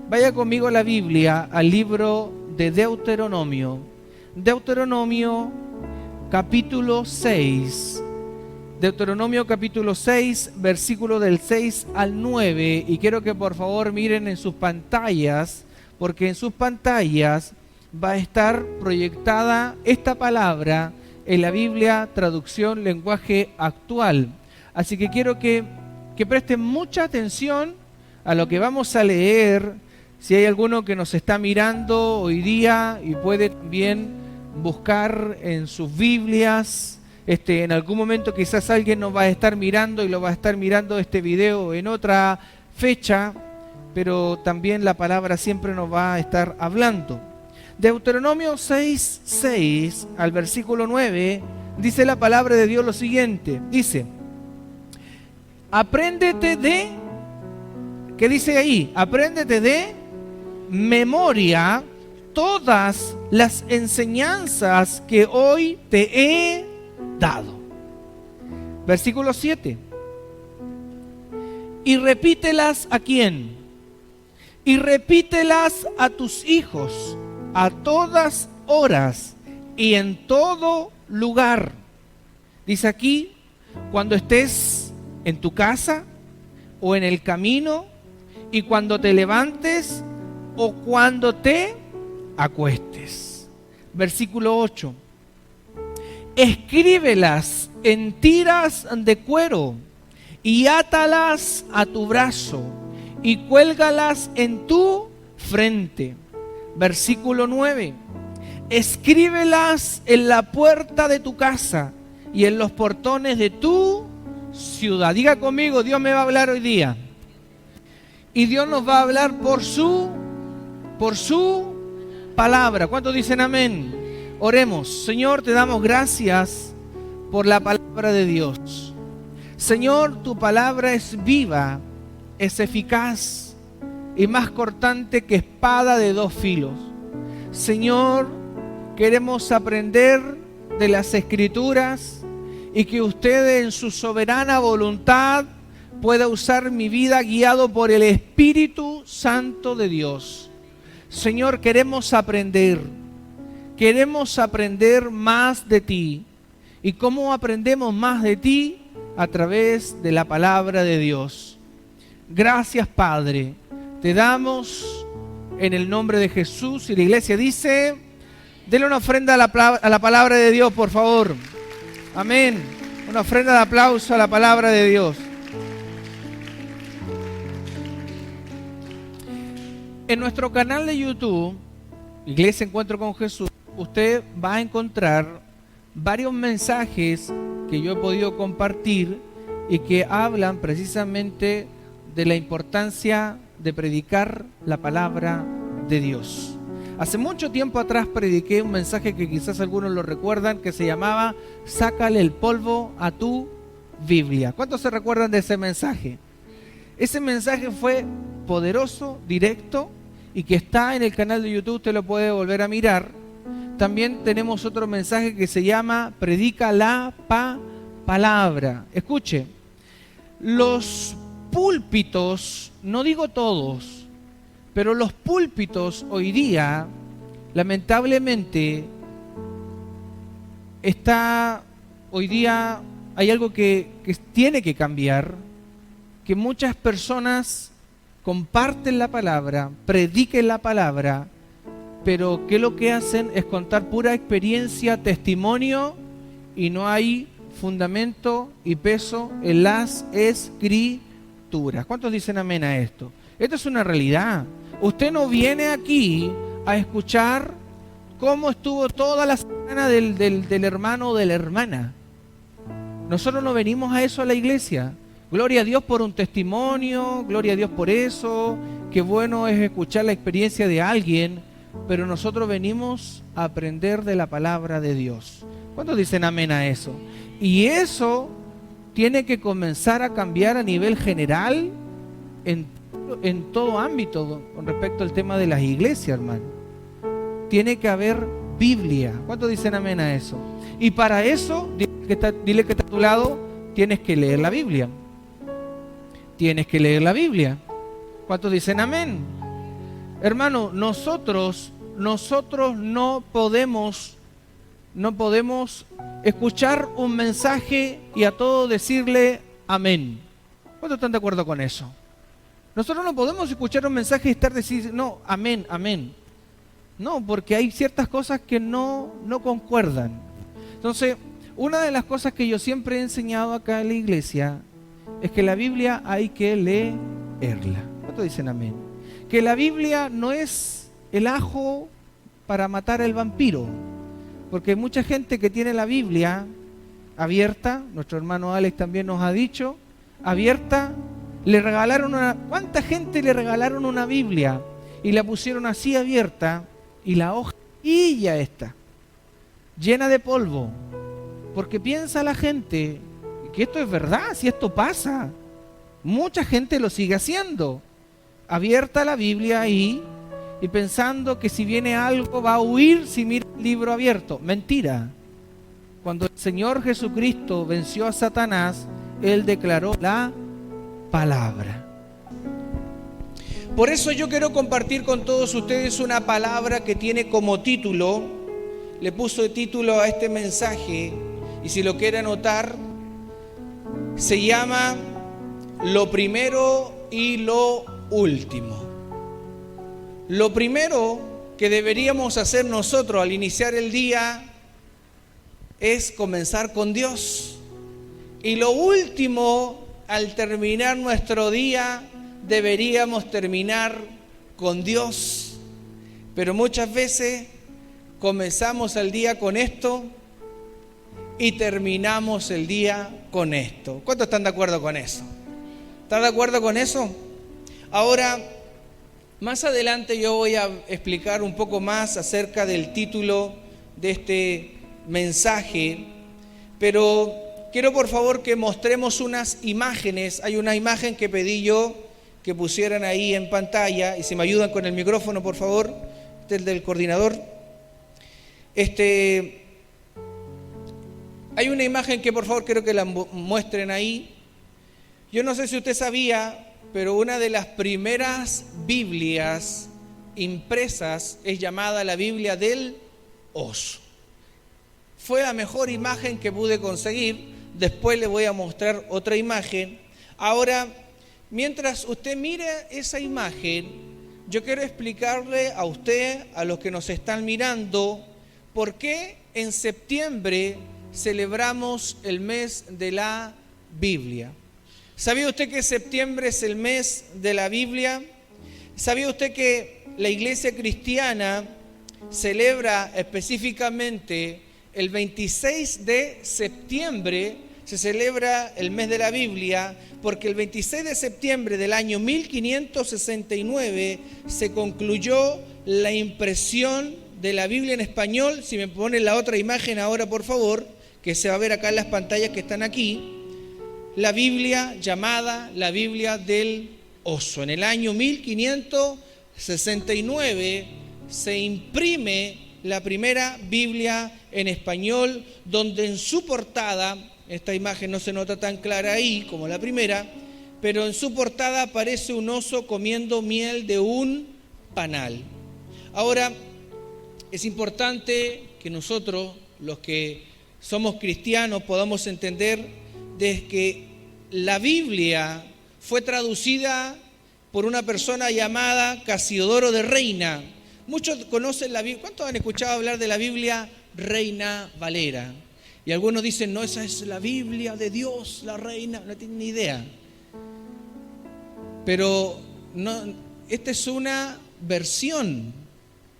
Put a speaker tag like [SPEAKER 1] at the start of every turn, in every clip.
[SPEAKER 1] Vaya conmigo a la Biblia, al libro de Deuteronomio. Deuteronomio capítulo 6. Deuteronomio capítulo 6, versículo del 6 al 9. Y quiero que por favor miren en sus pantallas, porque en sus pantallas va a estar proyectada esta palabra en la Biblia, traducción lenguaje actual. Así que quiero que presten mucha atención a lo que vamos a leer. Si hay alguno que nos está mirando hoy día y puede también buscar en sus Biblias, en algún momento quizás alguien nos va a estar mirando y lo va a estar mirando este video en otra fecha, pero también la palabra siempre nos va a estar hablando. Deuteronomio 6 al versículo 9, dice la palabra de Dios lo siguiente, dice: apréndete de, ¿qué dice ahí? Apréndete de memoria todas las enseñanzas que hoy te he dado. Versículo 7. Y repítelas ¿a quién? Y repítelas a tus hijos a todas horas y en todo lugar. Dice aquí, cuando estés en tu casa o en el camino, y cuando te levantes o cuando te acuestes. Versículo 8. Escríbelas en tiras de cuero y átalas a tu brazo y cuélgalas en tu frente. Versículo 9. Escríbelas en la puerta de tu casa y en los portones de tu ciudad. Diga conmigo, Dios me va a hablar hoy día. Y Dios nos va a hablar por su palabra. ¿Cuántos dicen amén? Oremos. Señor, te damos gracias por la palabra de Dios. Señor, tu palabra es viva, es eficaz y más cortante que espada de dos filos. Señor, queremos aprender de las Escrituras y que usted en su soberana voluntad pueda usar mi vida guiado por el Espíritu Santo de Dios. Señor, queremos aprender más de ti. ¿Y cómo aprendemos más de ti? A través de la palabra de Dios. Gracias, Padre. Te damos en el nombre de Jesús. Y la iglesia dice, denle una ofrenda a la palabra de Dios, por favor. Amén. Una ofrenda de aplauso a la palabra de Dios. En nuestro canal de YouTube, Iglesia Encuentro con Jesús, usted va a encontrar varios mensajes que yo he podido compartir y que hablan precisamente de la importancia de predicar la palabra de Dios. Hace mucho tiempo atrás prediqué un mensaje que quizás algunos lo recuerdan, que se llamaba Sácale el polvo a tu Biblia. ¿Cuántos se recuerdan de ese mensaje? Ese mensaje fue poderoso, directo, y que está en el canal de YouTube, usted lo puede volver a mirar. También tenemos otro mensaje que se llama Predica la palabra. Escuche, los púlpitos, no digo todos, pero los púlpitos hoy día, lamentablemente, hay algo que tiene que cambiar, que muchas personas comparten la palabra, prediquen la palabra, pero que lo que hacen es contar pura experiencia, testimonio, y no hay fundamento y peso en las Escrituras. ¿Cuántos dicen amén a esto? Esto es una realidad. Usted no viene aquí a escuchar cómo estuvo toda la semana del hermano o de la hermana. Nosotros no venimos a eso a la iglesia. Gloria a Dios por un testimonio, gloria a Dios por eso. Qué bueno es escuchar la experiencia de alguien, pero nosotros venimos a aprender de la palabra de Dios. ¿Cuántos dicen amén a eso? Y eso tiene que comenzar a cambiar a nivel general en todo ámbito con respecto al tema de las iglesias, hermano. Tiene que haber Biblia. ¿Cuántos dicen amén a eso? Y para eso, dile que está a tu lado, tienes que leer la Biblia. Tienes que leer la Biblia. ¿Cuántos dicen amén? Hermano, nosotros no podemos escuchar un mensaje y a todo decirle amén. ¿Cuántos están de acuerdo con eso? Nosotros no podemos escuchar un mensaje y estar diciendo, no, amén, amén. No, porque hay ciertas cosas que no concuerdan. Entonces, una de las cosas que yo siempre he enseñado acá en la iglesia es que la Biblia hay que leerla. ¿Cuántos dicen amén? Que la Biblia no es el ajo para matar al vampiro. Porque hay mucha gente que tiene la Biblia abierta, nuestro hermano Alex también nos ha dicho, abierta, le regalaron ¿cuánta gente le regalaron una Biblia y la pusieron así abierta y la hoja ya está, llena de polvo? Porque piensa la gente que esto es verdad, si esto pasa, mucha gente lo sigue haciendo, abierta la Biblia ahí y pensando que si viene algo va a huir si mira el libro abierto. Mentira. Cuando el Señor Jesucristo venció a Satanás, Él declaró la palabra. Por eso yo quiero compartir con todos ustedes una palabra que tiene como título, le puso de título a este mensaje, y si lo quiere anotar, se llama Lo primero y lo último. Lo primero que deberíamos hacer nosotros al iniciar el día es comenzar con Dios. Y lo último, al terminar nuestro día, deberíamos terminar con Dios. Pero muchas veces comenzamos el día con esto y terminamos el día con esto. ¿Cuántos están de acuerdo con eso? ¿Están de acuerdo con eso? Ahora, más adelante yo voy a explicar un poco más acerca del título de este mensaje, pero quiero por favor que mostremos unas imágenes. Hay una imagen que pedí yo que pusieran ahí en pantalla, y si me ayudan con el micrófono por favor, el del coordinador. Hay una imagen que por favor quiero que la muestren ahí. Yo no sé si usted sabía, pero una de las primeras Biblias impresas es llamada la Biblia del oso. Fue la mejor imagen que pude conseguir. Después le voy a mostrar otra imagen. Ahora, mientras usted mire esa imagen, yo quiero explicarle a usted, a los que nos están mirando, por qué en septiembre celebramos el mes de la Biblia. ¿Sabía usted que septiembre es el mes de la Biblia? ¿Sabía usted que la iglesia cristiana celebra específicamente el 26 de septiembre? Se celebra el mes de la Biblia porque el 26 de septiembre del año 1569 se concluyó la impresión de la Biblia en español. Si me ponen la otra imagen ahora, por favor, que se va a ver acá en las pantallas que están aquí. La Biblia llamada la Biblia del oso. En el año 1569 se imprime la primera Biblia en español, donde en su portada, esta imagen no se nota tan clara ahí como la primera, pero en su portada aparece un oso comiendo miel de un panal. Ahora, es importante que nosotros, los que somos cristianos, podamos entender de que la Biblia fue traducida por una persona llamada Casiodoro de Reina. Muchos conocen la Biblia. ¿Cuántos han escuchado hablar de la Biblia Reina Valera? Y algunos dicen, no, esa es la Biblia de Dios, la Reina, no tienen ni idea. Pero no, esta es una versión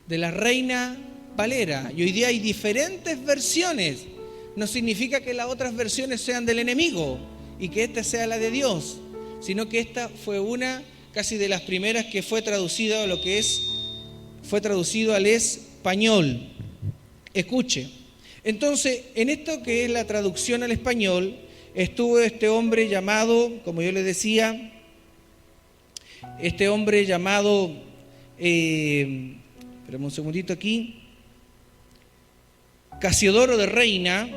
[SPEAKER 1] de la Reina Valera. Y hoy día hay diferentes versiones. No significa que las otras versiones sean del enemigo y que esta sea la de Dios, sino que esta fue una casi de las primeras que fue traducida a fue traducido al español. Escuche. Entonces, en esto que es la traducción al español, estuvo este hombre llamado, como yo le decía, espérame un segundito aquí, Casiodoro de Reina,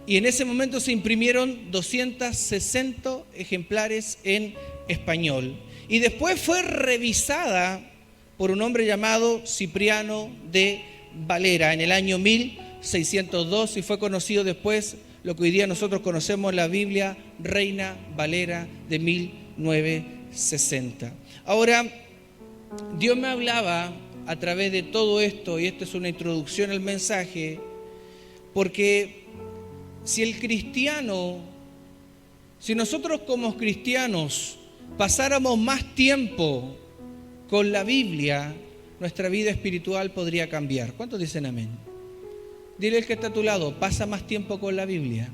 [SPEAKER 1] y en ese momento se imprimieron 260 ejemplares en español. Y después fue revisada por un hombre llamado Cipriano de Valera en el año 1602 y fue conocido después lo que hoy día nosotros conocemos la Biblia Reina Valera de 1960. Ahora, Dios me hablaba a través de todo esto, y esta es una introducción al mensaje, porque si nosotros como cristianos pasáramos más tiempo con la Biblia, nuestra vida espiritual podría cambiar. ¿Cuántos dicen amén? Dile al que está a tu lado, pasa más tiempo con la Biblia.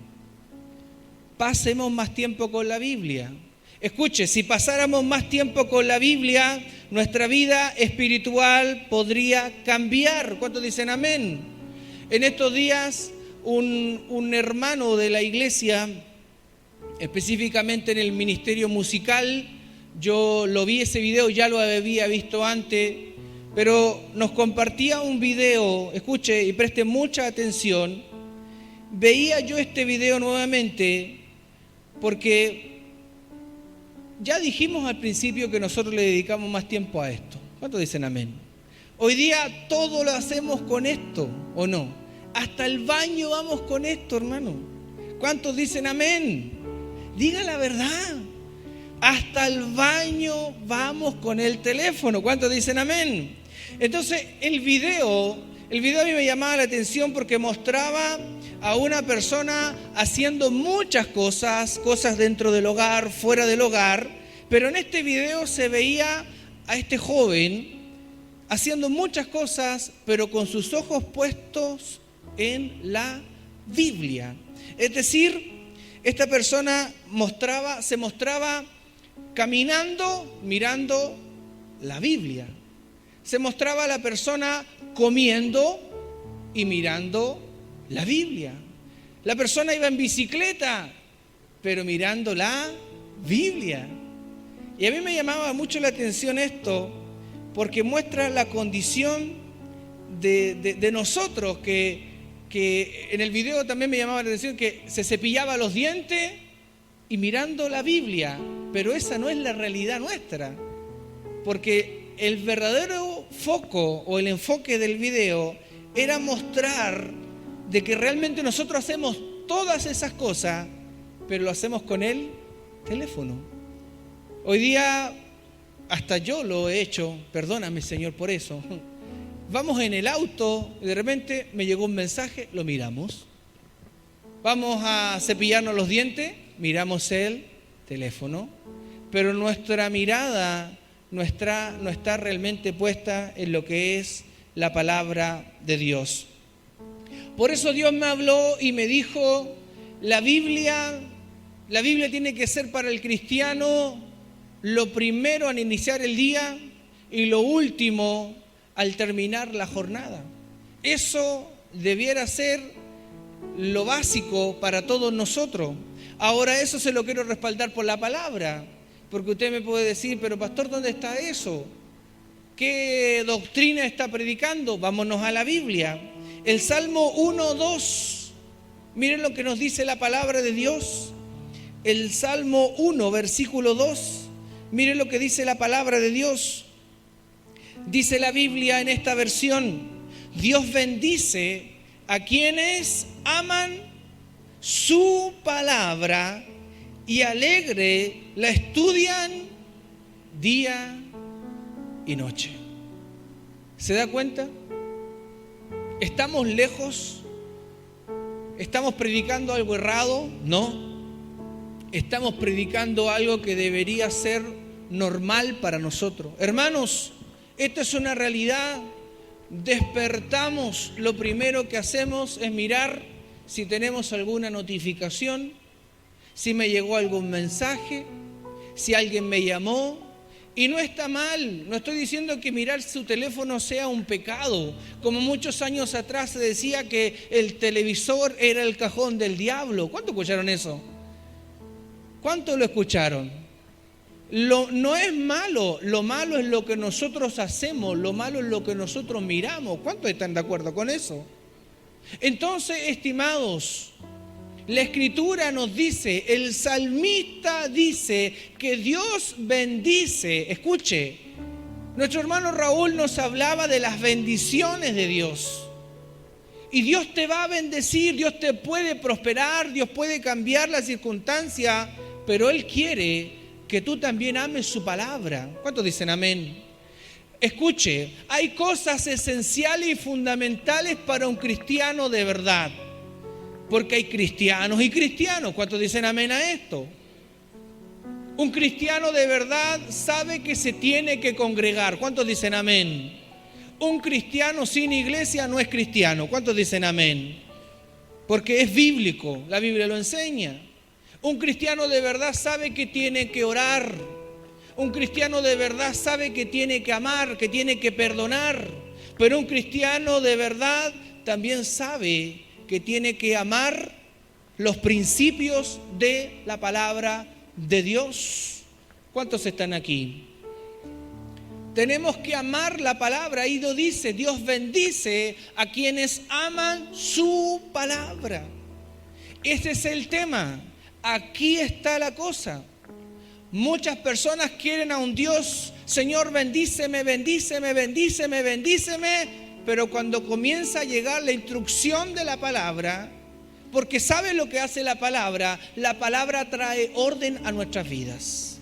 [SPEAKER 1] Pasemos más tiempo con la Biblia. Escuche, si pasáramos más tiempo con la Biblia, nuestra vida espiritual podría cambiar. ¿Cuántos dicen amén? En estos días, un hermano de la iglesia, específicamente en el ministerio musical, yo lo vi ese video, ya lo había visto antes, pero nos compartía un video, escuche y preste mucha atención. Veía yo este video nuevamente porque ya dijimos al principio que nosotros le dedicamos más tiempo a esto. ¿Cuántos dicen amén? Hoy día todo lo hacemos con esto, ¿o no? Hasta el baño vamos con esto, hermano. ¿Cuántos dicen amén? Diga la verdad. Hasta el baño vamos con el teléfono. ¿Cuántos dicen amén? Entonces, el video a mí me llamaba la atención porque mostraba a una persona haciendo muchas cosas dentro del hogar, fuera del hogar, pero en este video se veía a este joven haciendo muchas cosas, pero con sus ojos puestos en la Biblia. Es decir, esta persona se mostraba caminando, mirando la Biblia. Se mostraba a la persona comiendo y mirando la Biblia. La persona iba en bicicleta, pero mirando la Biblia. Y a mí me llamaba mucho la atención esto, porque muestra la condición de nosotros, que en el video también me llamaba la atención que se cepillaba los dientes y mirando la Biblia, pero esa no es la realidad nuestra, porque el verdadero foco o el enfoque del video era mostrar de que realmente nosotros hacemos todas esas cosas, pero lo hacemos con el teléfono. Hoy día hasta yo lo he hecho, perdóname Señor por eso. Vamos en el auto y de repente me llegó un mensaje, lo miramos. Vamos a cepillarnos los dientes, miramos el teléfono, pero nuestra mirada no está realmente puesta en lo que es la palabra de Dios. Por eso Dios me habló y me dijo, la Biblia tiene que ser para el cristiano lo primero al iniciar el día y lo último al terminar la jornada. Eso debiera ser lo básico para todos nosotros. Ahora eso se lo quiero respaldar por la palabra, porque usted me puede decir, pero pastor, ¿dónde está eso? ¿Qué doctrina está predicando? Vámonos a la Biblia. El Salmo 1:2, miren lo que nos dice la palabra de Dios. El Salmo 1, versículo 2, miren lo que dice la palabra de Dios. Dice la Biblia en esta versión, Dios bendice a quienes aman su palabra y alegre la estudian día y noche. ¿Se da cuenta? ¿Estamos lejos? ¿Estamos predicando algo errado? No. Estamos predicando algo que debería ser normal para nosotros. Hermanos, esto es una realidad. Despertamos, lo primero que hacemos es mirar si tenemos alguna notificación, si me llegó algún mensaje, si alguien me llamó. Y no está mal, no estoy diciendo que mirar su teléfono sea un pecado, como muchos años atrás se decía que el televisor era el cajón del diablo. ¿Cuánto escucharon eso? ¿Cuánto lo escucharon? No es malo, lo malo es lo que nosotros hacemos, lo malo es lo que nosotros miramos. ¿Cuántos están de acuerdo con eso? Entonces, estimados, la Escritura nos dice, el salmista dice que Dios bendice, escuche, Nuestro hermano Raúl nos hablaba de las bendiciones de Dios. Y Dios te va a bendecir, Dios te puede prosperar, Dios puede cambiar la circunstancia, pero Él quiere que tú también ames su palabra. ¿Cuántos dicen amén? Escuche, hay cosas esenciales y fundamentales para un cristiano de verdad. Porque hay cristianos y cristianos. ¿Cuántos dicen amén a esto? Un cristiano de verdad sabe que se tiene que congregar. ¿Cuántos dicen amén? Un cristiano sin iglesia no es cristiano. ¿Cuántos dicen amén? Porque es bíblico, la Biblia lo enseña. Un cristiano de verdad sabe que tiene que orar. Un cristiano de verdad sabe que tiene que amar, que tiene que perdonar. Pero un cristiano de verdad también sabe que tiene que amar los principios de la palabra de Dios. ¿Cuántos están aquí? Tenemos que amar la palabra. Ahí lo dice, Dios bendice a quienes aman su palabra. Ese es el tema. Aquí está la cosa. Muchas personas quieren a un Dios, Señor, bendíceme, bendíceme, bendíceme, bendíceme, pero cuando comienza a llegar la instrucción de la palabra, porque sabe lo que hace la palabra trae orden a nuestras vidas.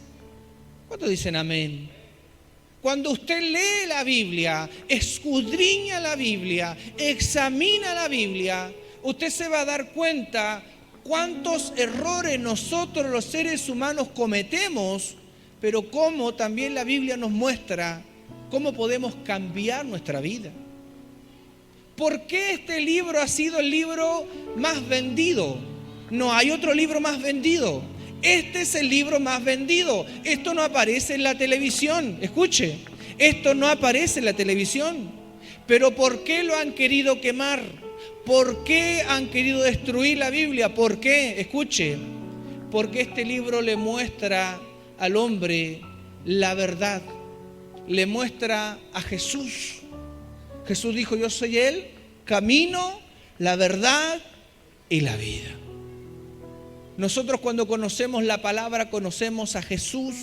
[SPEAKER 1] ¿Cuántos dicen amén? Cuando usted lee la Biblia, escudriña la Biblia, examina la Biblia, usted se va a dar cuenta cuántos errores nosotros los seres humanos cometemos, pero cómo también la Biblia nos muestra cómo podemos cambiar nuestra vida. ¿Por qué este libro ha sido el libro más vendido? No hay otro libro más vendido. Este es el libro más vendido. Esto no aparece en la televisión. Escuche, esto no aparece en la televisión. Pero ¿por qué lo han querido quemar? ¿Por qué han querido destruir la Biblia? ¿Por qué? Escuche, porque este libro le muestra al hombre la verdad. Le muestra a Jesús. Jesús dijo, yo soy el camino, la verdad y la vida. Nosotros cuando conocemos la palabra, conocemos a Jesús.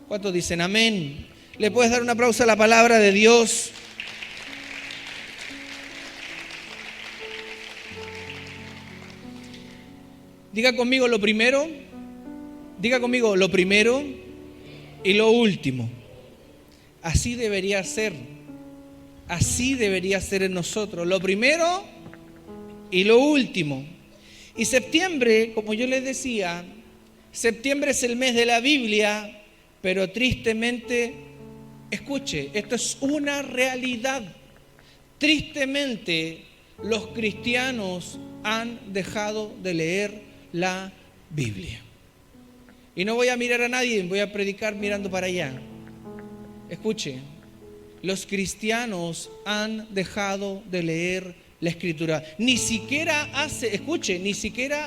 [SPEAKER 1] ¿Cuántos dicen amén? ¿Le puedes dar un aplauso a la palabra de Dios? Diga conmigo lo primero. Diga conmigo lo primero y lo último. Así debería ser. Así debería ser en nosotros. Lo primero y lo último. Y septiembre, como yo les decía, septiembre es el mes de la Biblia, pero tristemente, escuche, esto es una realidad. Tristemente, los cristianos han dejado de leer la Biblia. Y no voy a mirar a nadie, voy a predicar mirando para allá. Escuche, los cristianos han dejado de leer la Escritura. Ni siquiera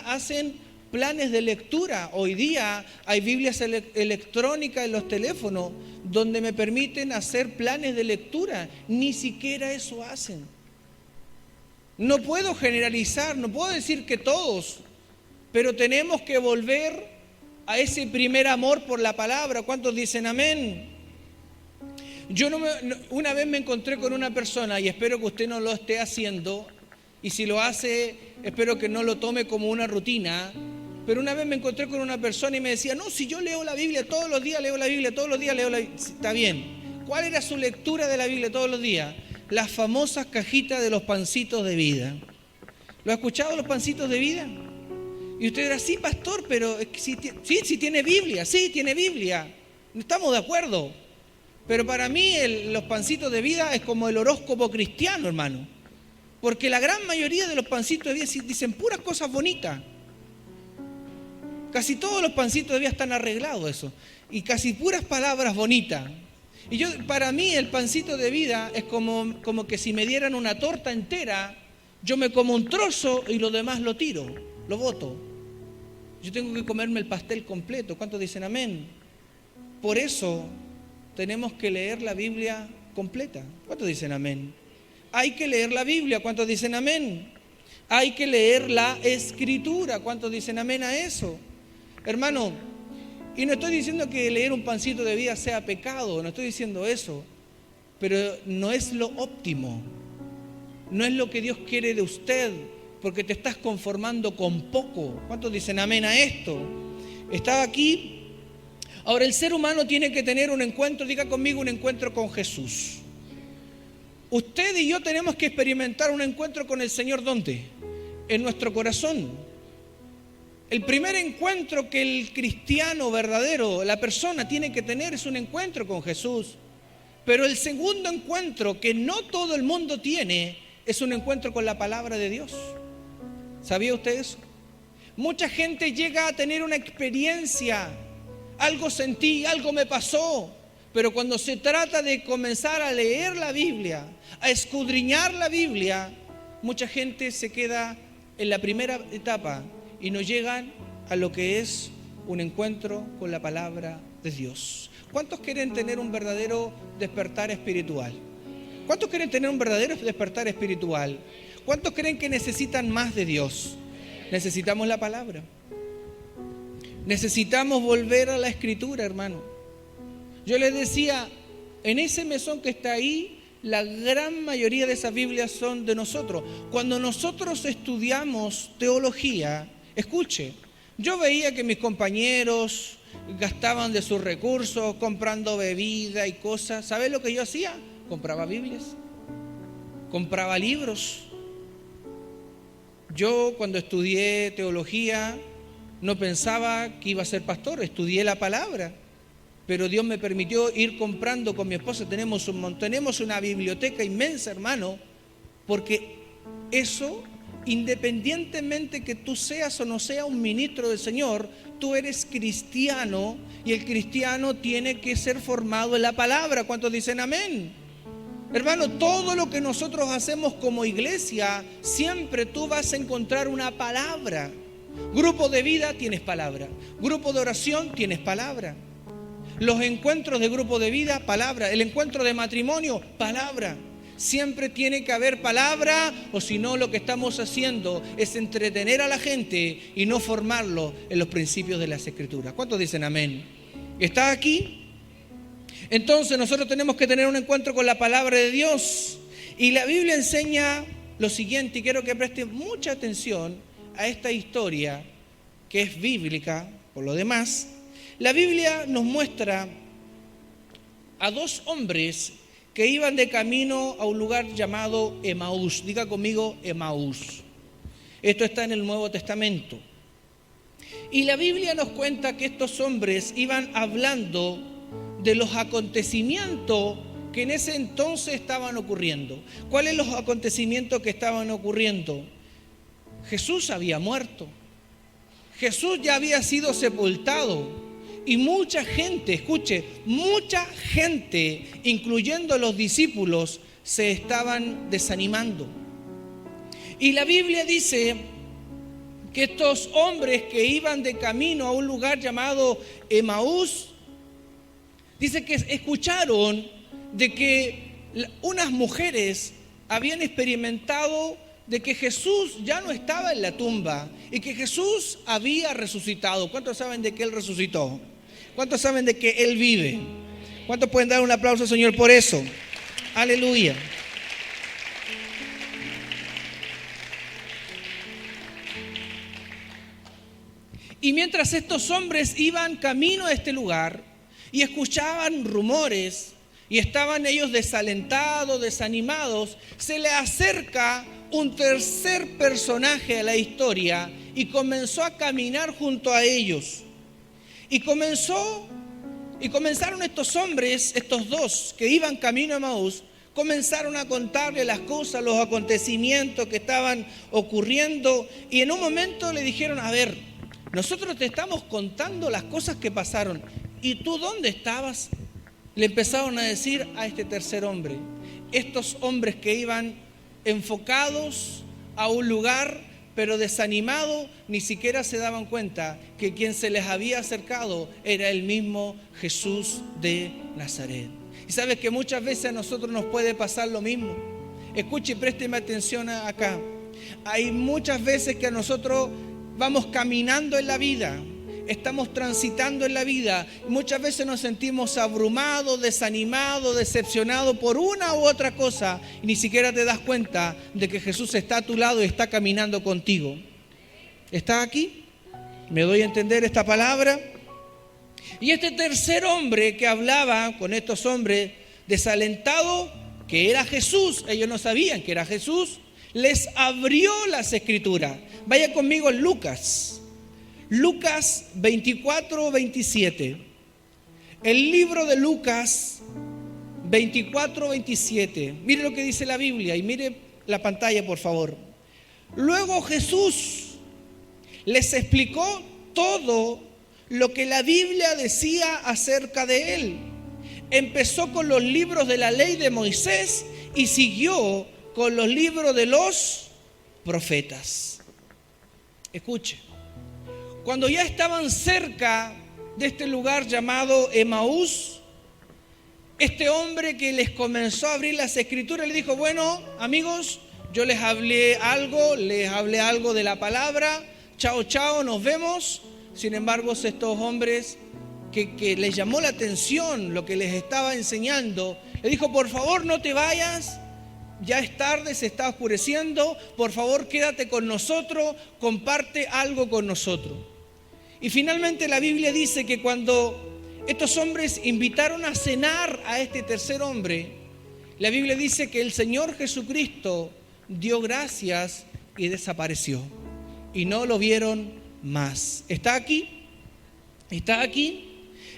[SPEAKER 1] hacen planes de lectura. Hoy día hay Biblias electrónicas en los teléfonos donde me permiten hacer planes de lectura. Ni siquiera eso hacen. No puedo generalizar, no puedo decir que todos, pero tenemos que volver a ese primer amor por la palabra. ¿Cuántos dicen amén? Una vez me encontré con una persona, y espero que usted no lo esté haciendo, y si lo hace, espero que no lo tome como una rutina, pero una vez me encontré con una persona y me decía, no, si yo leo la Biblia todos los días, leo la Biblia todos los días, leo la Biblia. Está bien. ¿Cuál era su lectura de la Biblia todos los días? Las famosas cajitas de los pancitos de vida. ¿Lo ha escuchado, los pancitos de vida? Y usted dirá, sí, pastor, pero sí tiene Biblia, sí, tiene Biblia. Estamos de acuerdo. Pero para mí los pancitos de vida es como el horóscopo cristiano, hermano. Porque la gran mayoría de los pancitos de vida dicen puras cosas bonitas. Casi todos los pancitos de vida están arreglados eso. Y casi puras palabras bonitas. Y para mí el pancito de vida es como que si me dieran una torta entera, yo me como un trozo y lo demás lo tiro, lo boto. Yo tengo que comerme el pastel completo. ¿Cuántos dicen amén? Por eso tenemos que leer la Biblia completa. ¿Cuántos dicen amén? Hay que leer la Biblia. ¿Cuántos dicen amén? Hay que leer la Escritura. ¿Cuántos dicen amén a eso? Hermano, Y no estoy diciendo que leer un pancito de vida sea pecado, no estoy diciendo eso, pero no es lo óptimo, no es lo que Dios quiere de usted, porque te estás conformando con poco. ¿Cuántos dicen amén a esto? Estaba aquí. Ahora, el ser humano tiene que tener un encuentro, diga conmigo, un encuentro con Jesús. Usted y yo tenemos que experimentar un encuentro con el Señor, ¿dónde? En nuestro corazón. El primer encuentro que el cristiano verdadero, la persona tiene que tener es un encuentro con Jesús. Pero el segundo encuentro que no todo el mundo tiene es un encuentro con la palabra de Dios. ¿Sabía usted eso? Mucha gente llega a tener una experiencia, algo sentí, algo me pasó, pero cuando se trata de comenzar a leer la Biblia, a escudriñar la Biblia, mucha gente se queda en la primera etapa y no llegan a lo que es un encuentro con la palabra de Dios. ¿Cuántos quieren tener un verdadero despertar espiritual? ¿Cuántos quieren tener un verdadero despertar espiritual? ¿Cuántos creen que necesitan más de Dios? Necesitamos la palabra. Necesitamos volver a la Escritura, hermano. Yo les decía, en ese mesón que está ahí, la gran mayoría de esas Biblias son de nosotros. Cuando nosotros estudiamos teología, escuche, yo veía que mis compañeros gastaban de sus recursos comprando bebida y cosas. ¿Sabes lo que yo hacía? Compraba Biblias, compraba libros. Yo cuando estudié teología no pensaba que iba a ser pastor, estudié la palabra, pero Dios me permitió ir comprando con mi esposa. Tenemos una biblioteca inmensa, hermano, porque eso, independientemente que tú seas o no seas un ministro del Señor, tú eres cristiano y el cristiano tiene que ser formado en la palabra. ¿Cuántos dicen amén? Hermano, todo lo que nosotros hacemos como iglesia, siempre tú vas a encontrar una palabra. Grupo de vida, tienes palabra. Grupo de oración, tienes palabra. Los encuentros de grupo de vida, palabra. El encuentro de matrimonio, palabra. Siempre tiene que haber palabra, o si no, lo que estamos haciendo es entretener a la gente y no formarlo en los principios de las Escrituras. ¿Cuántos dicen amén? ¿Está aquí? Entonces nosotros tenemos que tener un encuentro con la palabra de Dios. Y la Biblia enseña lo siguiente, y quiero que presten mucha atención a esta historia que es bíblica. Por lo demás, la Biblia nos muestra a dos hombres que iban de camino a un lugar llamado Emaús. Diga conmigo, Emaús. Esto está en el Nuevo Testamento. Y la Biblia nos cuenta que estos hombres iban hablando de los acontecimientos que en ese entonces estaban ocurriendo. ¿Cuáles son los acontecimientos que estaban ocurriendo? Jesús había muerto. Jesús ya había sido sepultado. Y mucha gente, escuche, mucha gente, incluyendo los discípulos, se estaban desanimando. Y la Biblia dice que estos hombres que iban de camino a un lugar llamado Emaús, dice que escucharon de que unas mujeres habían experimentado de que Jesús ya no estaba en la tumba y que Jesús había resucitado. ¿Cuántos saben de que Él resucitó? ¿Cuántos saben de que Él vive? ¿Cuántos pueden dar un aplauso al Señor por eso? Aleluya. Y mientras estos hombres iban camino a este lugar y escuchaban rumores y estaban ellos desalentados, desanimados, se le acerca un tercer personaje a la historia y comenzó a caminar junto a ellos. Y comenzaron estos hombres, estos dos que iban camino a Emaús, comenzaron a contarle las cosas, los acontecimientos que estaban ocurriendo, y en un momento le dijeron: a ver, nosotros te estamos contando las cosas que pasaron, ¿y tú dónde estabas? Le empezaron a decir a este tercer hombre. Estos hombres que iban enfocados a un lugar, pero desanimados, ni siquiera se daban cuenta que quien se les había acercado era el mismo Jesús de Nazaret. Y sabes que muchas veces a nosotros nos puede pasar lo mismo. Escuche y présteme atención acá. Hay muchas veces que a nosotros vamos caminando en la vida estamos transitando en la vida. Muchas veces nos sentimos abrumados, desanimados, decepcionados por una u otra cosa y ni siquiera te das cuenta de que Jesús está a tu lado y está caminando contigo. ¿Está aquí? ¿Me doy a entender esta palabra? Y este tercer hombre que hablaba con estos hombres desalentados, que era Jesús, ellos no sabían que era Jesús, les abrió las escrituras. Vaya conmigo en Lucas 24, 27. El libro de Lucas 24, 27. Mire lo que dice la Biblia y mire la pantalla, por favor. Luego Jesús les explicó todo lo que la Biblia decía acerca de él. Empezó con los libros de la ley de Moisés y siguió con los libros de los profetas. Escuche, cuando ya estaban cerca de este lugar llamado Emaús, este hombre que les comenzó a abrir las escrituras le dijo: bueno, amigos, yo les hablé algo de la palabra, chao, chao, nos vemos. Sin embargo, estos hombres que les llamó la atención lo que les estaba enseñando, le dijo: por favor, no te vayas. Ya es tarde, se está oscureciendo, por favor quédate con nosotros, comparte algo con nosotros. Y finalmente la Biblia dice que cuando estos hombres invitaron a cenar a este tercer hombre, la Biblia dice que el Señor Jesucristo dio gracias y desapareció. Y no lo vieron más. ¿Está aquí? ¿Está aquí?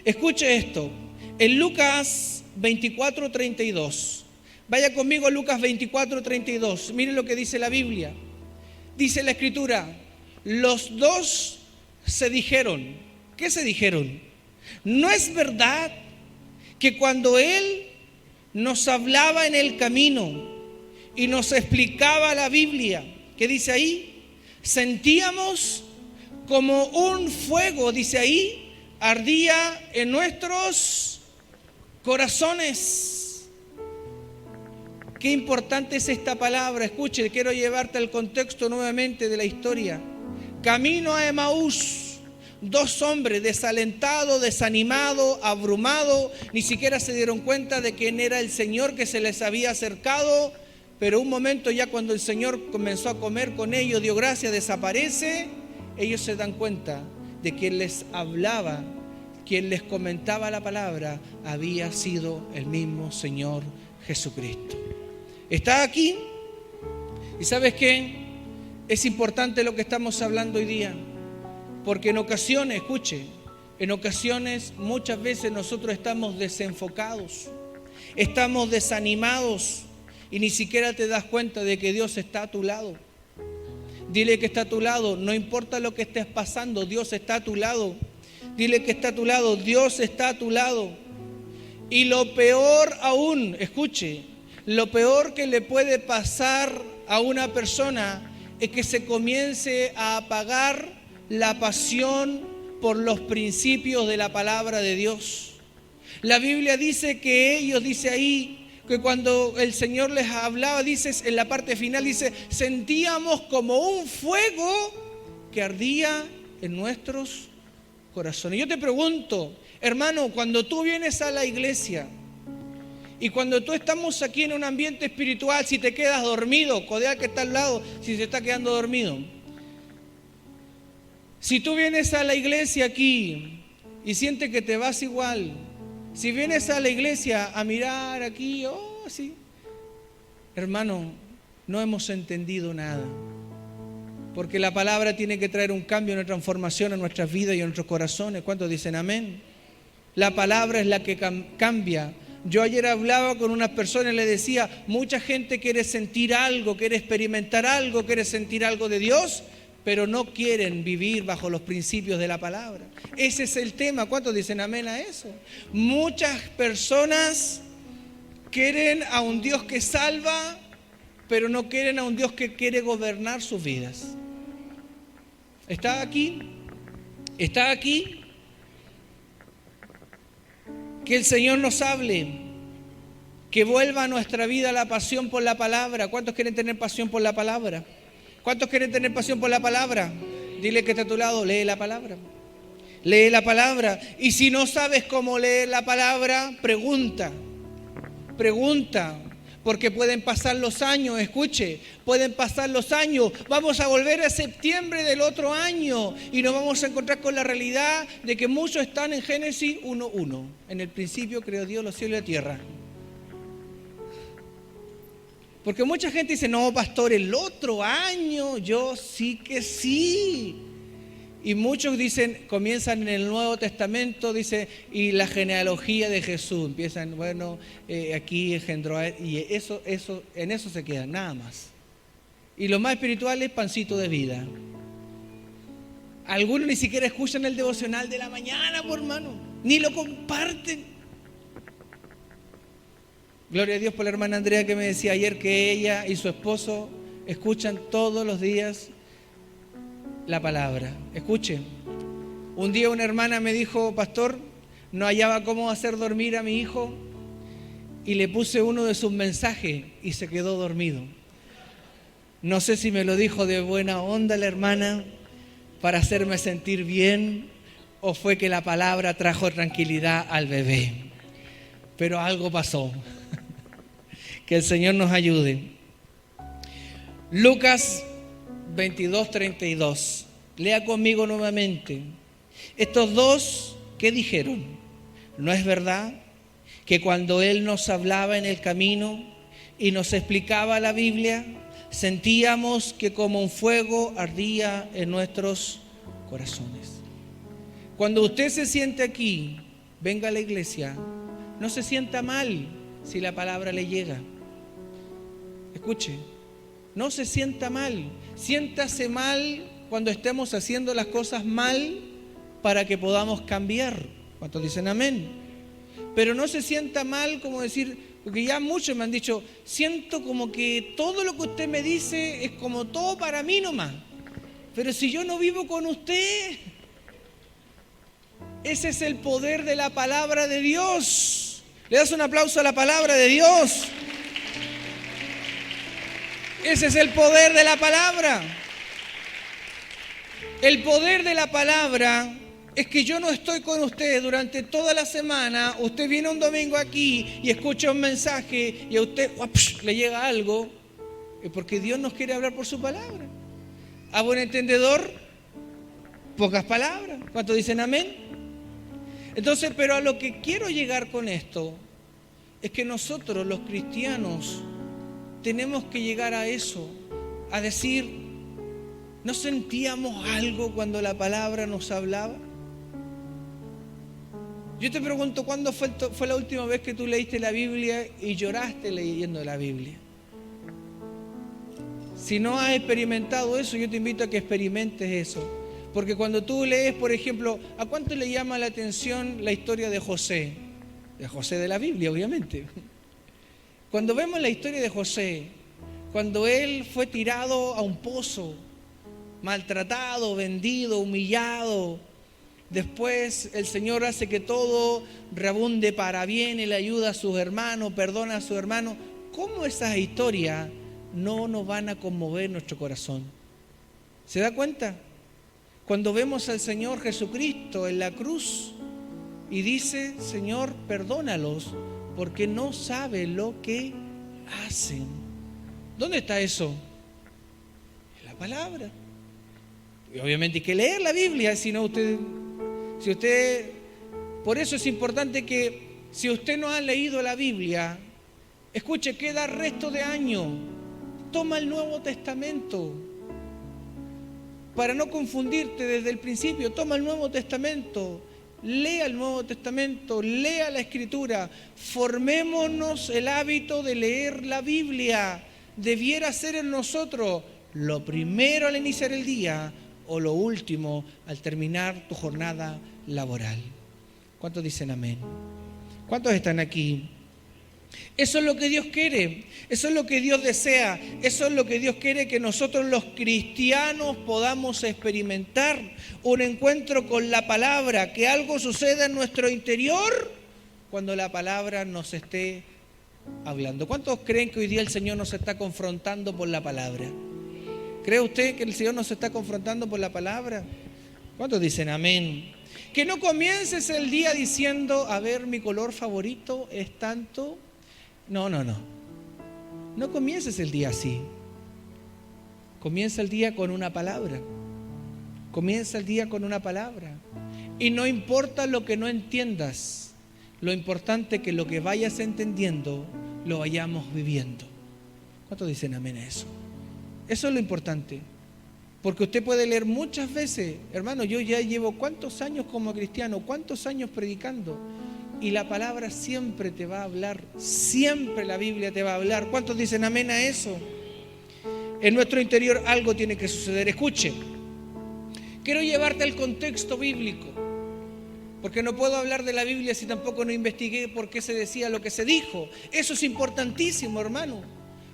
[SPEAKER 1] Escuche esto. En Lucas 24, 32. Vaya conmigo a Lucas 24, 32. Miren lo que dice la Biblia. Dice la Escritura: los dos se dijeron. ¿Qué se dijeron? ¿No es verdad que cuando Él nos hablaba en el camino y nos explicaba la Biblia, ¿qué dice ahí? Sentíamos como un fuego, dice ahí, ardía en nuestros corazones. Qué importante es esta palabra. Escuche, quiero llevarte al contexto nuevamente de la historia. Camino a Emaús, dos hombres desalentados, desanimados, abrumados, ni siquiera se dieron cuenta de quién era el Señor que se les había acercado, pero un momento ya cuando el Señor comenzó a comer con ellos, dio gracias, desaparece, ellos se dan cuenta de quien les hablaba, quien les comentaba la palabra, había sido el mismo Señor Jesucristo. ¿Está aquí? ¿Y sabes qué? Es importante lo que estamos hablando hoy día, porque en ocasiones, escuche, en ocasiones muchas veces nosotros estamos desenfocados, estamos desanimados y ni siquiera te das cuenta de que Dios está a tu lado. Dile que está a tu lado, no importa lo que estés pasando, Dios está a tu lado. Dile que está a tu lado, Dios está a tu lado. Y lo peor aún, escuche, lo peor que le puede pasar a una persona es que se comience a apagar la pasión por los principios de la palabra de Dios. La Biblia dice que ellos, dice ahí, que cuando el Señor les hablaba, dice en la parte final, dice, sentíamos como un fuego que ardía en nuestros corazones. Yo te pregunto, hermano, cuando tú vienes a la iglesia y cuando tú estamos aquí en un ambiente espiritual, si te quedas dormido, codea al que está al lado si se está quedando dormido. Si tú vienes a la iglesia aquí y sientes que te vas igual, si vienes a la iglesia a mirar aquí, sí, hermano, no hemos entendido nada. Porque la palabra tiene que traer un cambio, una transformación en nuestras vidas y en nuestros corazones. ¿Cuántos dicen amén? La palabra es la que cambia. Yo ayer hablaba con unas personas y les decía, mucha gente quiere sentir algo, quiere experimentar algo, quiere sentir algo de Dios, pero no quieren vivir bajo los principios de la palabra. Ese es el tema. ¿Cuántos dicen amén a eso? Muchas personas quieren a un Dios que salva, pero no quieren a un Dios que quiere gobernar sus vidas. ¿Está aquí? ¿Está aquí? Que el Señor nos hable, que vuelva a nuestra vida la pasión por la palabra. ¿Cuántos quieren tener pasión por la palabra? ¿Cuántos quieren tener pasión por la palabra? Dile que está a tu lado, lee la palabra. Lee la palabra. Y si no sabes cómo leer la palabra, pregunta. Pregunta. Porque pueden pasar los años, escuche, pueden pasar los años. Vamos a volver a septiembre del otro año y nos vamos a encontrar con la realidad de que muchos están en Génesis 1:1. En el principio creó Dios los cielos y la tierra. Porque mucha gente dice, no, pastor, el otro año, yo sí que sí. Y muchos dicen, comienzan en el Nuevo Testamento, dice, y la genealogía de Jesús. Empiezan, bueno, aquí engendró a él, y en eso se quedan, nada más. Y lo más espiritual es pancito de vida. Algunos ni siquiera escuchan el devocional de la mañana, por hermano, ni lo comparten. Gloria a Dios por la hermana Andrea que me decía ayer que ella y su esposo escuchan todos los días la palabra. Escuchen, un día una hermana me dijo, pastor, no hallaba cómo hacer dormir a mi hijo y le puse uno de sus mensajes y se quedó dormido. No sé si me lo dijo de buena onda la hermana para hacerme sentir bien o fue que la palabra trajo tranquilidad al bebé. Pero algo pasó. Que el Señor nos ayude. Lucas 22:32. Lea conmigo nuevamente. Estos dos, ¿qué dijeron? ¿No es verdad que cuando Él nos hablaba en el camino y nos explicaba la Biblia, sentíamos que como un fuego ardía en nuestros corazones? Cuando usted se siente aquí, venga a la iglesia, no se sienta mal si la palabra le llega. Escuche. No se sienta mal, siéntase mal cuando estemos haciendo las cosas mal para que podamos cambiar. ¿Cuántos dicen amén? Pero no se sienta mal como decir, porque ya muchos me han dicho, siento como que todo lo que usted me dice es como todo para mí nomás. Pero si yo no vivo con usted, ese es el poder de la palabra de Dios. ¿Le das un aplauso a la palabra de Dios? Ese es el poder de la palabra. El poder de la palabra es que yo no estoy con usted durante toda la semana. Usted viene un domingo aquí y escucha un mensaje y a usted le llega algo. Es porque Dios nos quiere hablar por su palabra. A buen entendedor, pocas palabras. ¿Cuántos dicen amén? Entonces, pero a lo que quiero llegar con esto es que nosotros los cristianos tenemos que llegar a eso, a decir, ¿no sentíamos algo cuando la palabra nos hablaba? Yo te pregunto, ¿cuándo fue la última vez que tú leíste la Biblia y lloraste leyendo la Biblia? Si no has experimentado eso, yo te invito a que experimentes eso. Porque cuando tú lees, por ejemplo, ¿a cuánto le llama la atención la historia de José? De José de la Biblia, obviamente. Cuando vemos la historia de José, cuando él fue tirado a un pozo, maltratado, vendido, humillado, después el Señor hace que todo reabunde para bien, Él ayuda a sus hermanos, perdona a sus hermanos. ¿Cómo esas historias no nos van a conmover nuestro corazón? ¿Se da cuenta? Cuando vemos al Señor Jesucristo en la cruz y dice, Señor, perdónalos, porque no sabe lo que hacen. ¿Dónde está eso? En la palabra. Y obviamente hay que leer la Biblia, si usted, por eso es importante que si usted no ha leído la Biblia, escuche, queda resto de año, toma el Nuevo Testamento. Para no confundirte desde el principio, toma el Nuevo Testamento. Lea el Nuevo Testamento, lea la Escritura, formémonos el hábito de leer la Biblia. Debiera ser en nosotros lo primero al iniciar el día o lo último al terminar tu jornada laboral. ¿Cuántos dicen amén? ¿Cuántos están aquí? Eso es lo que Dios quiere, eso es lo que Dios desea, eso es lo que Dios quiere que nosotros los cristianos podamos experimentar, un encuentro con la palabra, que algo suceda en nuestro interior cuando la palabra nos esté hablando. ¿Cuántos creen que hoy día el Señor nos está confrontando por la palabra? ¿Cree usted que el Señor nos está confrontando por la palabra? ¿Cuántos dicen amén? Que no comiences el día diciendo, a ver, mi color favorito es tanto. No. No comiences el día así. Comienza el día con una palabra. Comienza el día con una palabra. Y no importa lo que no entiendas, lo importante es que lo que vayas entendiendo, lo vayamos viviendo. ¿Cuántos dicen amén a eso? Eso es lo importante. Porque usted puede leer muchas veces, hermano, yo ya llevo cuántos años como cristiano, cuántos años predicando, y la palabra siempre te va a hablar, siempre la Biblia te va a hablar. ¿Cuántos dicen amén a eso? En nuestro interior algo tiene que suceder. Escuche, quiero llevarte al contexto bíblico, porque no puedo hablar de la Biblia si tampoco no investigué por qué se decía lo que se dijo. Eso es importantísimo, hermano.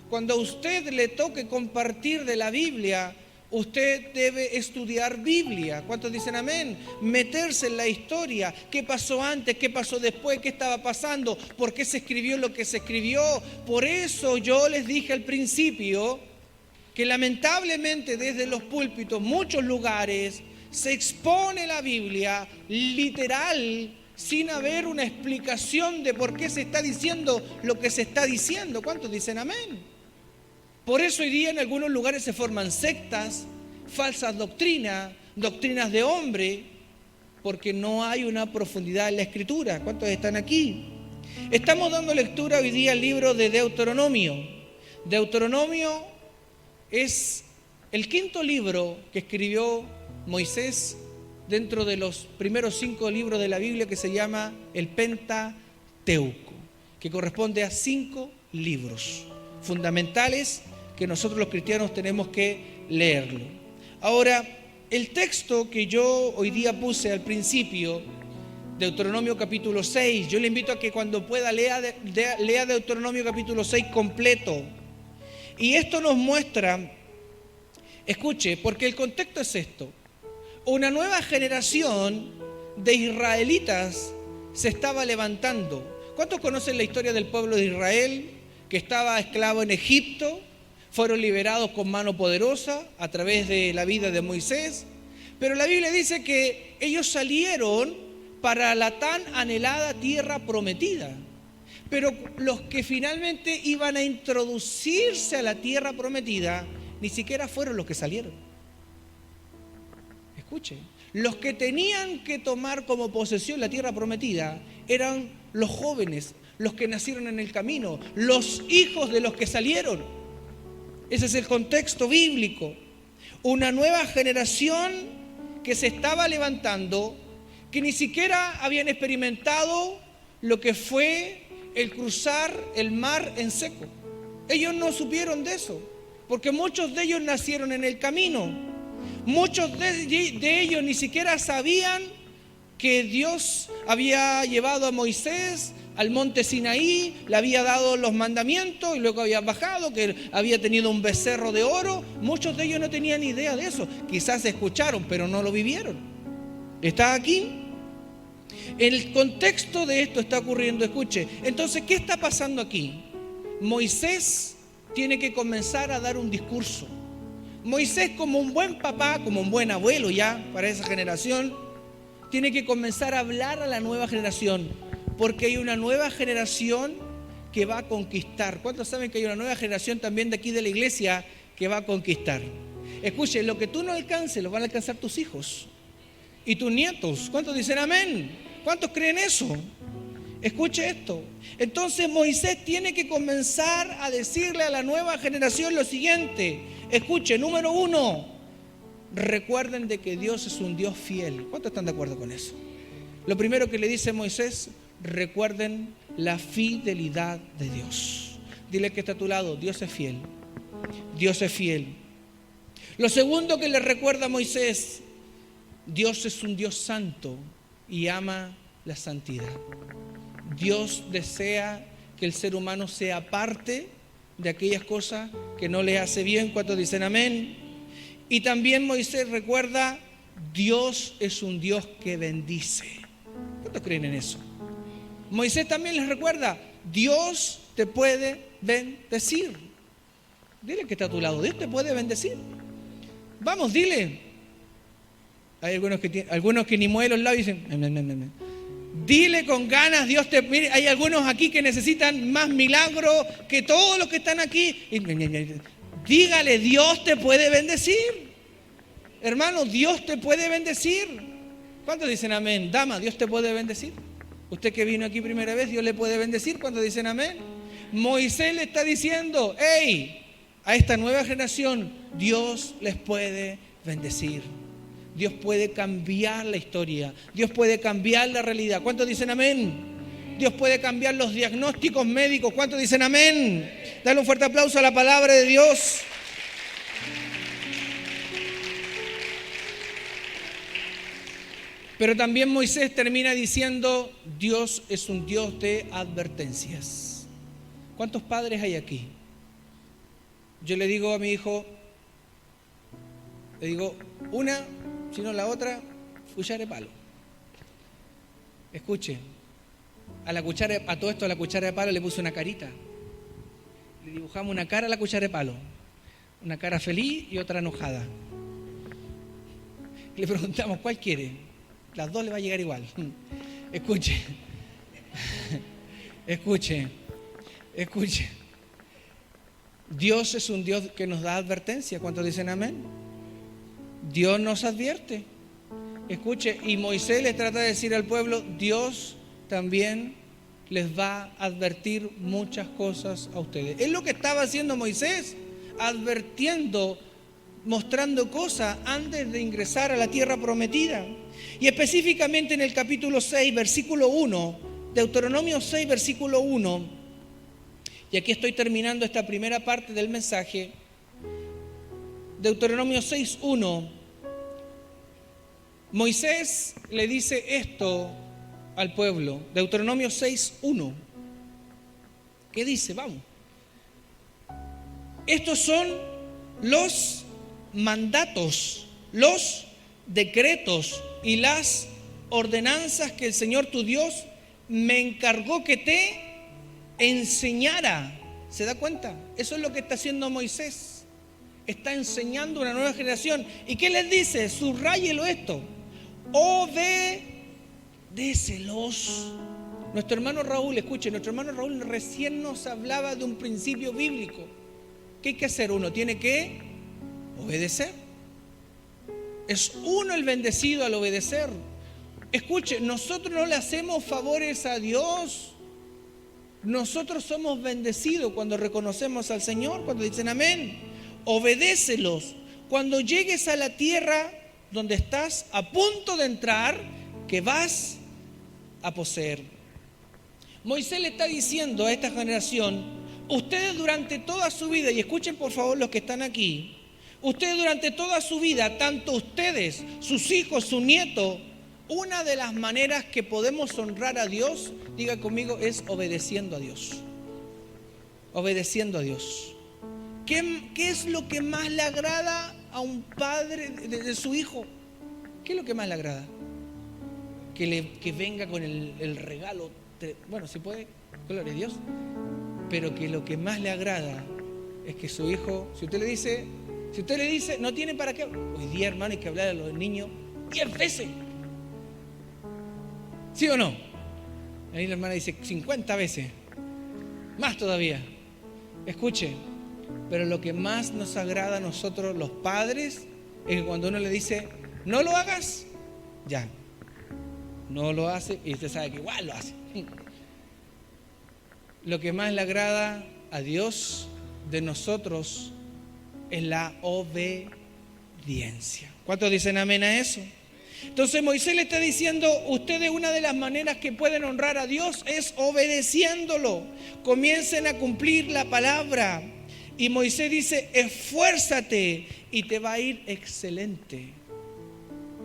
[SPEAKER 1] Cuando a usted le toque compartir de la Biblia, usted debe estudiar Biblia. ¿Cuántos dicen amén? Meterse en la historia. ¿Qué pasó antes? ¿Qué pasó después? ¿Qué estaba pasando? ¿Por qué se escribió lo que se escribió? Por eso yo les dije al principio que lamentablemente desde los púlpitos, muchos lugares, se expone la Biblia literal sin haber una explicación de por qué se está diciendo lo que se está diciendo. ¿Cuántos dicen amén? Por eso hoy día en algunos lugares se forman sectas, falsas doctrinas, doctrinas de hombre, porque no hay una profundidad en la Escritura. ¿Cuántos están aquí? Estamos dando lectura hoy día al libro de Deuteronomio. Deuteronomio es el quinto libro que escribió Moisés dentro de los primeros 5 libros de la Biblia, que se llama el Pentateuco, que corresponde a 5 libros fundamentales que nosotros los cristianos tenemos que leerlo. Ahora, el texto que yo hoy día puse al principio, Deuteronomio capítulo 6, yo le invito a que cuando pueda lea Deuteronomio capítulo 6 completo. Y esto nos muestra, escuche, porque el contexto es esto: una nueva generación de israelitas se estaba levantando. ¿Cuántos conocen la historia del pueblo de Israel que estaba esclavo en Egipto? Fueron liberados con mano poderosa a través de la vida de Moisés. Pero la Biblia dice que ellos salieron para la tan anhelada tierra prometida. Pero los que finalmente iban a introducirse a la tierra prometida, ni siquiera fueron los que salieron. Escuchen, los que tenían que tomar como posesión la tierra prometida eran los jóvenes, los que nacieron en el camino, los hijos de los que salieron. Ese es el contexto bíblico. Una nueva generación que se estaba levantando, que ni siquiera habían experimentado lo que fue el cruzar el mar en seco. Ellos no supieron de eso, porque muchos de ellos nacieron en el camino. Muchos de ellos ni siquiera sabían que Dios había llevado a Moisés al monte Sinaí, le había dado los mandamientos y luego había bajado, que había tenido un becerro de oro. Muchos de ellos no tenían ni idea de eso. Quizás escucharon, pero no lo vivieron. ¿Está aquí? El contexto de esto está ocurriendo, escuche. Entonces, ¿qué está pasando aquí? Moisés tiene que comenzar a dar un discurso. Moisés, como un buen papá, como un buen abuelo ya para esa generación, tiene que comenzar a hablar a la nueva generación. Porque hay una nueva generación que va a conquistar. ¿Cuántos saben que hay una nueva generación también de aquí de la iglesia que va a conquistar? Escuche, lo que tú no alcances, lo van a alcanzar tus hijos y tus nietos. ¿Cuántos dicen amén? ¿Cuántos creen eso? Escuche esto. Entonces Moisés tiene que comenzar a decirle a la nueva generación lo siguiente. Escuche, número 1, recuerden de que Dios es un Dios fiel. ¿Cuántos están de acuerdo con eso? Lo primero que le dice Moisés: recuerden la fidelidad de Dios. Dile que está a tu lado: Dios es fiel. Dios es fiel. Lo segundo que le recuerda a Moisés: Dios es un Dios santo y ama la santidad. Dios desea que el ser humano sea aparte de aquellas cosas que no le hace bien. ¿Cuántos dicen amén? Y también Moisés recuerda: Dios es un Dios que bendice. ¿Cuántos creen en eso? Moisés también les recuerda: Dios te puede bendecir. Dile que está a tu lado: Dios te puede bendecir. Vamos, dile. Hay algunos que ni mueven los labios y dicen, dile con ganas, Dios te... Mire, hay algunos aquí que necesitan más milagro que todos los que están aquí. Dígale, Dios te puede bendecir. Hermano, Dios te puede bendecir. ¿Cuántos dicen amén? Dama, Dios te puede bendecir. Usted que vino aquí primera vez, Dios le puede bendecir. ¿Cuántos dicen amén? Moisés le está diciendo, hey, a esta nueva generación, Dios les puede bendecir. Dios puede cambiar la historia. Dios puede cambiar la realidad. ¿Cuántos dicen amén? Dios puede cambiar los diagnósticos médicos. ¿Cuántos dicen amén? Dale un fuerte aplauso a la palabra de Dios. Pero también Moisés termina diciendo, Dios es un Dios de advertencias. ¿Cuántos padres hay aquí? Yo le digo a mi hijo, una, si no la otra, cuchara de palo. Escuche, a todo esto a la cuchara de palo le puse una carita. Le dibujamos una cara a la cuchara de palo. Una cara feliz y otra enojada. Le preguntamos, ¿cuál quiere? Las dos le va a llegar igual. Escuche. Dios es un Dios que nos da advertencia. ¿Cuántos dicen amén? Dios nos advierte. Escuche, y Moisés les trata de decir al pueblo, Dios también les va a advertir muchas cosas a ustedes. Es lo que estaba haciendo Moisés, advirtiendo, mostrando cosas antes de ingresar a la tierra prometida. Y específicamente en el capítulo 6, versículo 1, Deuteronomio 6, versículo 1, y aquí estoy terminando esta primera parte del mensaje. Deuteronomio 6, 1, Moisés le dice esto al pueblo. Deuteronomio 6, 1. ¿Qué dice? Vamos. Estos son los mandatos, los decretos y las ordenanzas que el Señor tu Dios me encargó que te enseñara. ¿Se da cuenta? Eso es lo que está haciendo Moisés. Está enseñando a una nueva generación. ¿Y qué les dice? Subráyelo esto. Obedécelos. Nuestro hermano Raúl, escuche, nuestro hermano Raúl recién nos hablaba de un principio bíblico. ¿Qué hay que hacer? Uno tiene que obedecer. Es uno el bendecido al obedecer. Escuche, nosotros no le hacemos favores a Dios. Nosotros somos bendecidos cuando reconocemos al Señor, cuando dicen amén. Obedécelos. Cuando llegues a la tierra donde estás a punto de entrar, que vas a poseer. Moisés le está diciendo a esta generación, ustedes durante toda su vida, y escuchen por favor los que están aquí, ustedes durante toda su vida, tanto ustedes, sus hijos, su nieto, una de las maneras que podemos honrar a Dios, diga conmigo, es obedeciendo a Dios. Obedeciendo a Dios. ¿Qué es lo que más le agrada a un padre de su hijo? ¿Qué es lo que más le agrada? Que venga con el regalo, bueno, si puede, gloria a Dios, pero que lo que más le agrada es que su hijo, si usted le dice, no tiene para qué, hoy día, hermano, hay que hablar a los niños 10 veces. ¿Sí o no? Ahí la hermana dice 50 veces, más todavía. Escuche, pero lo que más nos agrada a nosotros los padres es que cuando uno le dice, no lo hagas, ya, no lo hace y usted sabe que igual lo hace. Lo que más le agrada a Dios de nosotros es la obediencia. ¿Cuántos dicen amén a eso? Entonces Moisés le está diciendo, ustedes una de las maneras que pueden honrar a Dios es obedeciéndolo. Comiencen a cumplir la palabra. Y Moisés dice, esfuérzate y te va a ir excelente.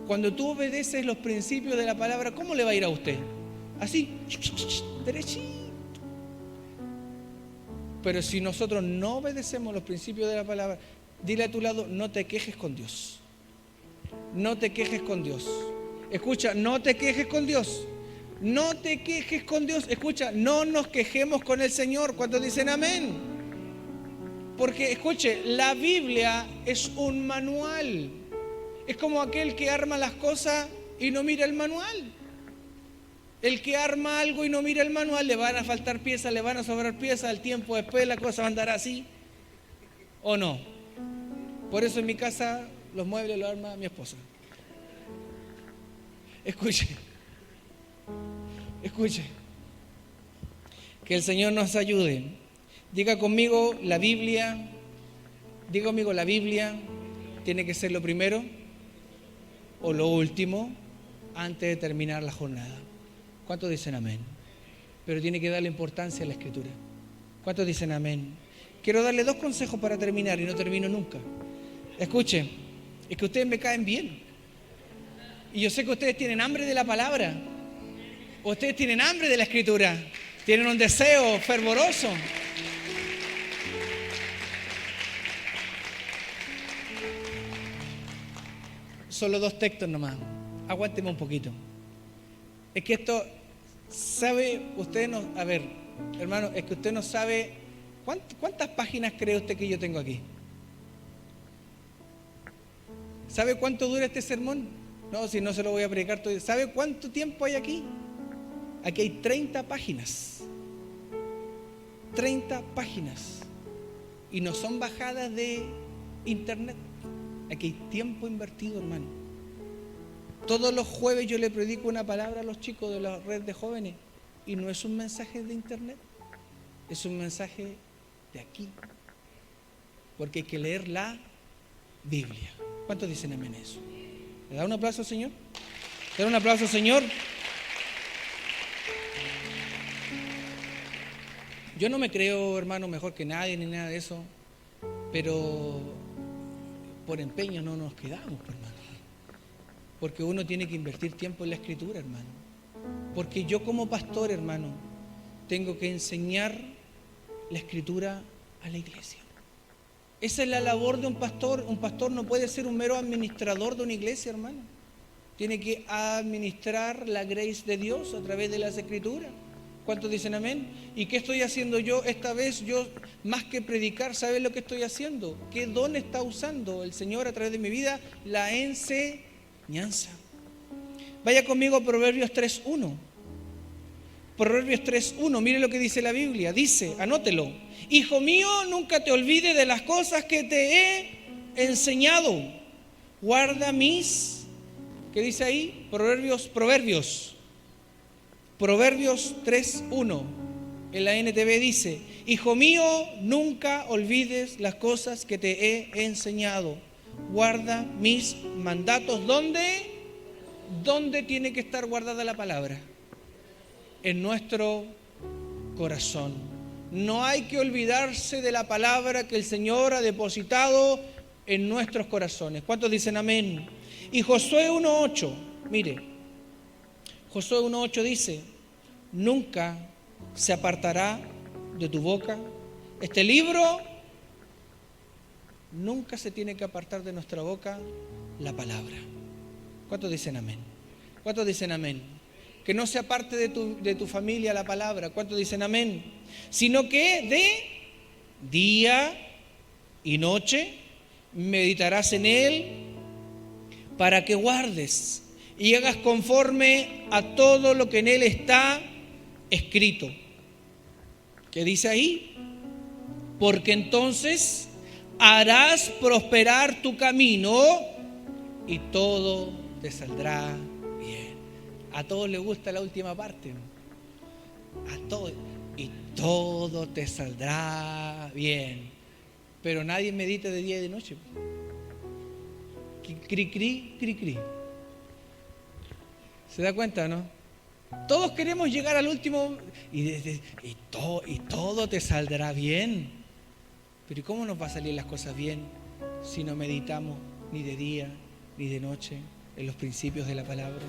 [SPEAKER 1] Cuando tú obedeces los principios de la palabra, ¿cómo le va a ir a usted? Así, derechito. Pero si nosotros no obedecemos los principios de la palabra, dile a tu lado, no te quejes con Dios. No te quejes con Dios. Escucha, no te quejes con Dios. No te quejes con Dios. Escucha, no nos quejemos con el Señor. ¿Cuántos dicen amén? Porque, escuche, la Biblia es un manual. Es como aquel que arma las cosas y no mira el manual. El que arma algo y no mira el manual, le van a faltar piezas, le van a sobrar piezas, al tiempo después la cosa va a andar así, ¿o no? Por eso en mi casa los muebles los arma mi esposa. Escuche. Que el Señor nos ayude. Diga conmigo, la Biblia tiene que ser lo primero o lo último antes de terminar la jornada. ¿Cuántos dicen amén? Pero tiene que darle importancia a la Escritura. ¿Cuántos dicen amén? Quiero darle 2 consejos para terminar y no termino nunca. Escuchen, es que ustedes me caen bien. Y yo sé que ustedes tienen hambre de la palabra. Ustedes tienen hambre de la Escritura. Tienen un deseo fervoroso. Solo 2 textos nomás. Aguánteme un poquito. Es que esto, ¿sabe? Usted no... A ver, hermano, es que usted no sabe... ¿Cuántas páginas cree usted que yo tengo aquí? ¿Sabe cuánto dura este sermón? No, si no se lo voy a predicar todo. ¿Sabe cuánto tiempo hay aquí? Aquí hay 30 páginas. 30 páginas. Y no son bajadas de internet. Aquí hay tiempo invertido, hermano. Todos los jueves yo le predico una palabra a los chicos de la red de jóvenes. Y no es un mensaje de internet. Es un mensaje de aquí. Porque hay que leer la Biblia. ¿Cuántos dicen amén a eso? ¿Le da un aplauso, Señor? ¿Le da un aplauso, Señor? Yo no me creo, hermano, mejor que nadie ni nada de eso, pero por empeño no nos quedamos, hermano. Porque uno tiene que invertir tiempo en la Escritura, hermano. Porque yo como pastor, hermano, tengo que enseñar la Escritura a la iglesia. Esa es la labor de un pastor. Un pastor no puede ser un mero administrador de una iglesia, hermano. Tiene que administrar la grace de Dios a través de las Escrituras. ¿Cuántos dicen amén? ¿Y qué estoy haciendo yo esta vez? Yo, más que predicar, ¿sabes lo que estoy haciendo? ¿Qué don está usando el Señor a través de mi vida? La enseñanza. Vaya conmigo a Proverbios 3:1. Proverbios 3:1, mire lo que dice la Biblia. Dice, anótelo: hijo mío, nunca te olvides de las cosas que te he enseñado. Guarda mis... ¿Qué dice ahí? Proverbios 3:1. En la NTV dice: hijo mío, nunca olvides las cosas que te he enseñado. Guarda mis mandatos. ¿Dónde tiene que estar guardada la palabra? En nuestro corazón. No hay que olvidarse de la palabra que el Señor ha depositado en nuestros corazones. ¿Cuántos dicen amén? Y Josué 1:8, mire, Josué 1:8 dice: nunca se apartará de tu boca este libro. Nunca se tiene que apartar de nuestra boca la palabra. ¿Cuántos dicen amén? ¿Cuántos dicen amén? Que no se aparte de tu familia la palabra. ¿Cuántos dicen amén? Sino que de día y noche meditarás en él, para que guardes y hagas conforme a todo lo que en él está escrito. ¿Qué dice ahí? Porque entonces harás prosperar tu camino y todo te saldrá bien. A todos les gusta la última parte. A todos. Y todo te saldrá bien. Pero nadie medita de día y de noche. Cri. ¿Se da cuenta, no? Todos queremos llegar al último y todo te saldrá bien. Pero ¿y cómo nos va a salir las cosas bien si no meditamos ni de día ni de noche en los principios de la palabra?